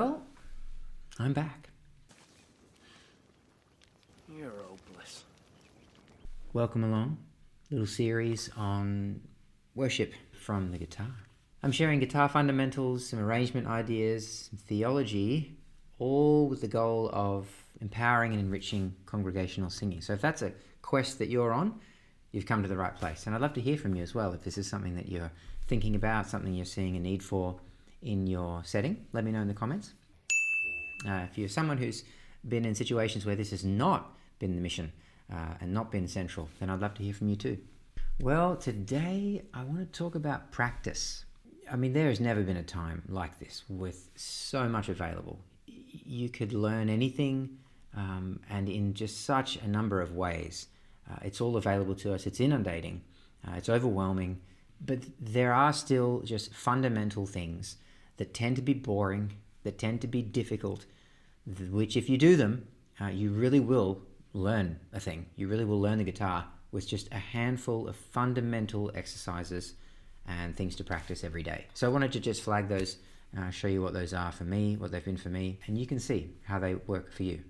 Well, I'm back. You're hopeless. Welcome along. Little series on worship from the guitar. I'm sharing guitar fundamentals, some arrangement ideas, some theology, all with the goal of empowering and enriching congregational singing. So if that's a quest that you're on, you've come to the right place. And I'd love to hear from you as well. If this is something that you're thinking about, something you're seeing a need for in your setting, let me know in the comments. If you're someone who's been in situations where this has not been the mission and not been central, then I'd love to hear from you too. Well, today I want to talk about practice. I mean, there has never been a time like this with so much available. You could learn anything and in just such a number of ways. It's all available to us. It's inundating. It's overwhelming. But there are still just fundamental things that tend to be boring, that tend to be difficult, which if you do them, you really will learn a thing. You really will learn the guitar with just a handful of fundamental exercises and things to practice every day. So I wanted to just flag those, show you what those are for me, what they've been for me, and you can see how they work for you.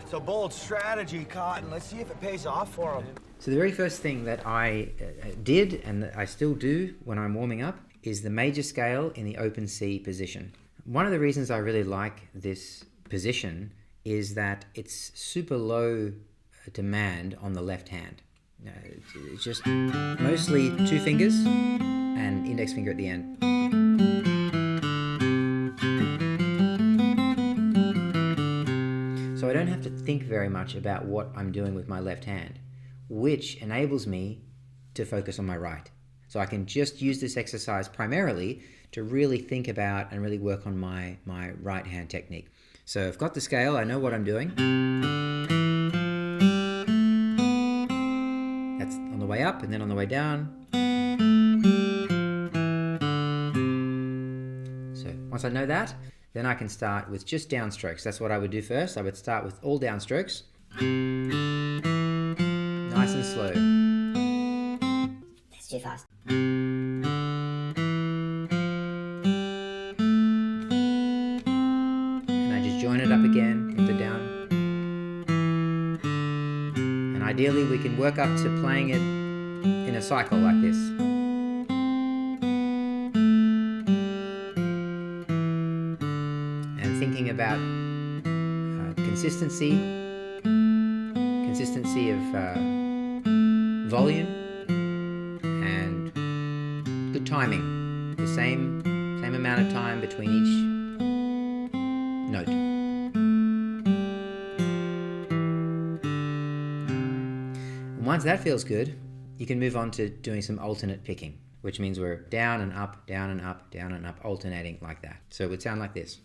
It's a bold strategy, Cotton. Let's see if it pays off for him. So the very first thing that I did, and that I still do when I'm warming up, is the major scale in the open C position. One of the reasons I really like this position is that it's super low demand on the left hand. It's just mostly two fingers and index finger at the end. So I don't have to think very much about what I'm doing with my left hand, which enables me to focus on my right. So I can just use this exercise primarily to really think about and really work on my right hand technique. So I've got the scale, I know what I'm doing. That's on the way up and then on the way down. So once I know that, then I can start with just downstrokes. That's what I would do first. I would start with all downstrokes. Nice and slow. That's too fast. And I just join it up again with the down. And ideally we can work up to playing it in a cycle like this. And thinking about consistency of volume and good timing. The same amount of time between each note. And once that feels good, you can move on to doing some alternate picking, which means we're down and up, down and up, down and up, alternating like that. So it would sound like this.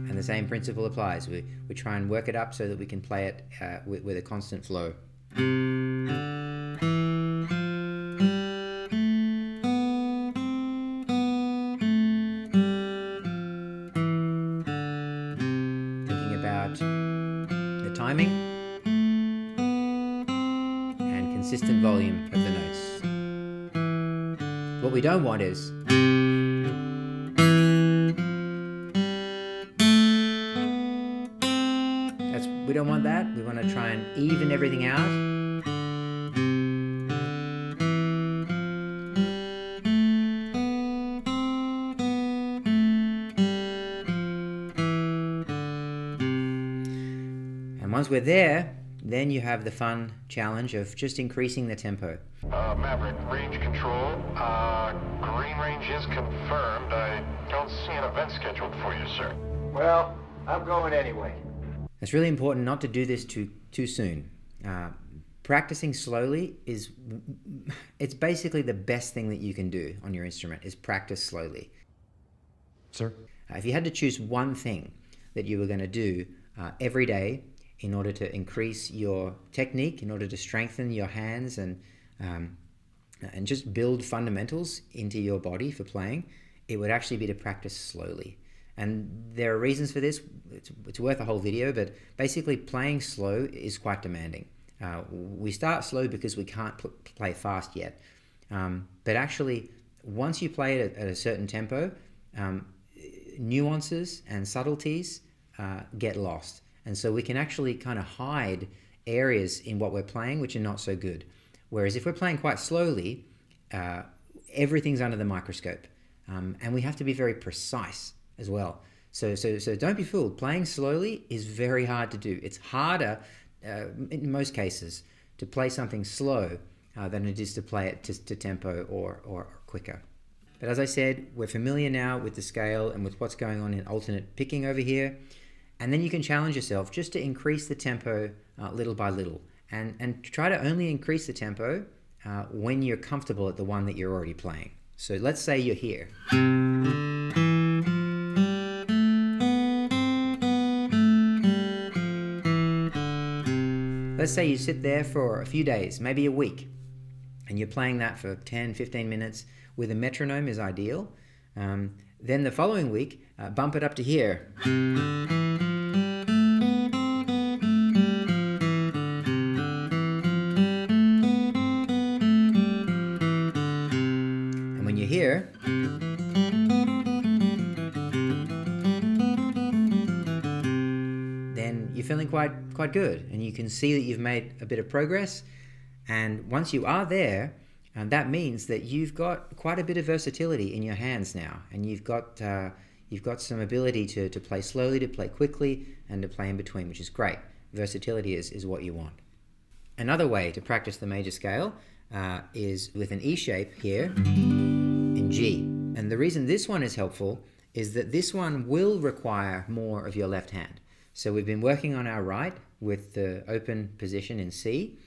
And the same principle applies. We try and work it up so that we can play it with a constant flow. Thinking about the timing and consistent volume of the notes. What we don't want is we don't want that. We want to try and even everything out. And once we're there, then you have the fun challenge of just increasing the tempo. Maverick, range control. Green range is confirmed. I don't see an event scheduled for you, sir. Well, I'm going anyway. It's really important not to do this too soon. Practicing slowly it's basically the best thing that you can do on your instrument is practice slowly. Sir? If you had to choose one thing that you were going to do every day in order to increase your technique, in order to strengthen your hands and just build fundamentals into your body for playing, it would actually be to practice slowly. And there are reasons for this. It's worth a whole video, but basically playing slow is quite demanding. We start slow because we can't play fast yet. But actually, once you play it at a certain tempo, nuances and subtleties get lost. And so we can actually kind of hide areas in what we're playing which are not so good. Whereas if we're playing quite slowly, everything's under the microscope. And we have to be very precise as well. So don't be fooled. Playing slowly is very hard to do. It's harder, in most cases, to play something slow than it is to play it to tempo or quicker. But as I said, we're familiar now with the scale and with what's going on in alternate picking over here. And then you can challenge yourself just to increase the tempo little by little. And try to only increase the tempo when you're comfortable at the one that you're already playing. So let's say you're here. Let's say you sit there for a few days, maybe a week, and you're playing that for 10, 15 minutes with a metronome is ideal. Then the following week, bump it up to here. And when you're here, then you're feeling quite good, and you can see that you've made a bit of progress. And once you are there, that means that you've got quite a bit of versatility in your hands now, and you've got some ability to play slowly, to play quickly, and to play in between, which is great. Versatility is what you want. Another way to practice the major scale is with an E shape here in G. And the reason this one is helpful is that this one will require more of your left hand. So we've been working on our right with the open position in C,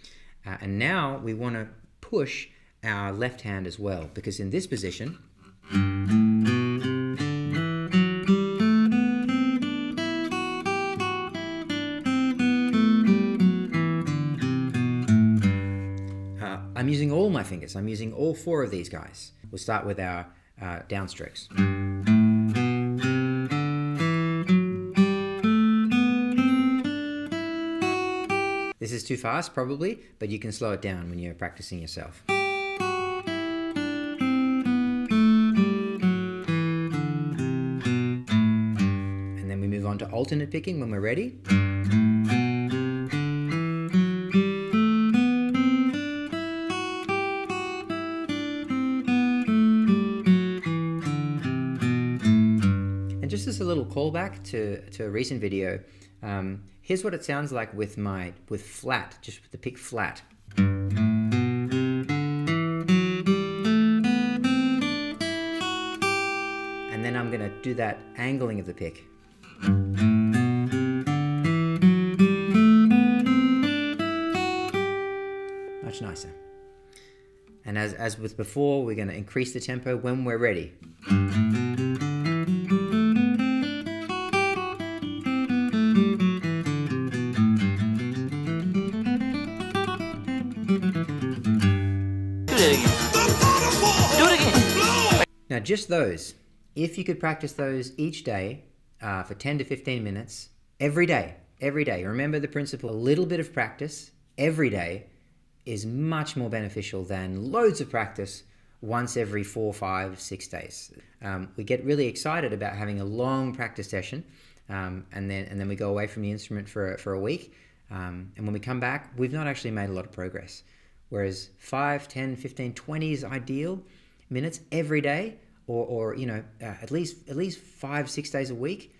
and now we want to push our left hand as well, because in this position, I'm using all my fingers. I'm using all four of these guys. We'll start with our downstrokes. This is too fast, probably, but you can slow it down when you're practicing yourself. And then we move on to alternate picking when we're ready. And just as a little callback to a recent video, here's what it sounds like with flat, just with the pick flat. And then I'm going to do that angling of the pick. Much nicer. And as with before, we're going to increase the tempo when we're ready. Now just those, if you could practice those each day for 10 to 15 minutes, every day, remember the principle, a little bit of practice every day is much more beneficial than loads of practice once every 4, 5, 6 days. We get really excited about having a long practice session, and then we go away from the instrument for a week, and when we come back, we've not actually made a lot of progress. Whereas 5, 10, 15, 20 is ideal minutes every day, or at least 5, 6 days a week.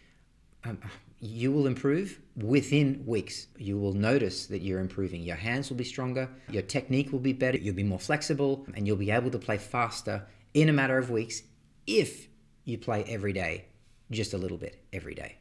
You will improve within weeks. You will notice that you're improving. Your hands will be stronger, your technique will be better, you'll be more flexible, and you'll be able to play faster in a matter of weeks if you play every day, just a little bit every day.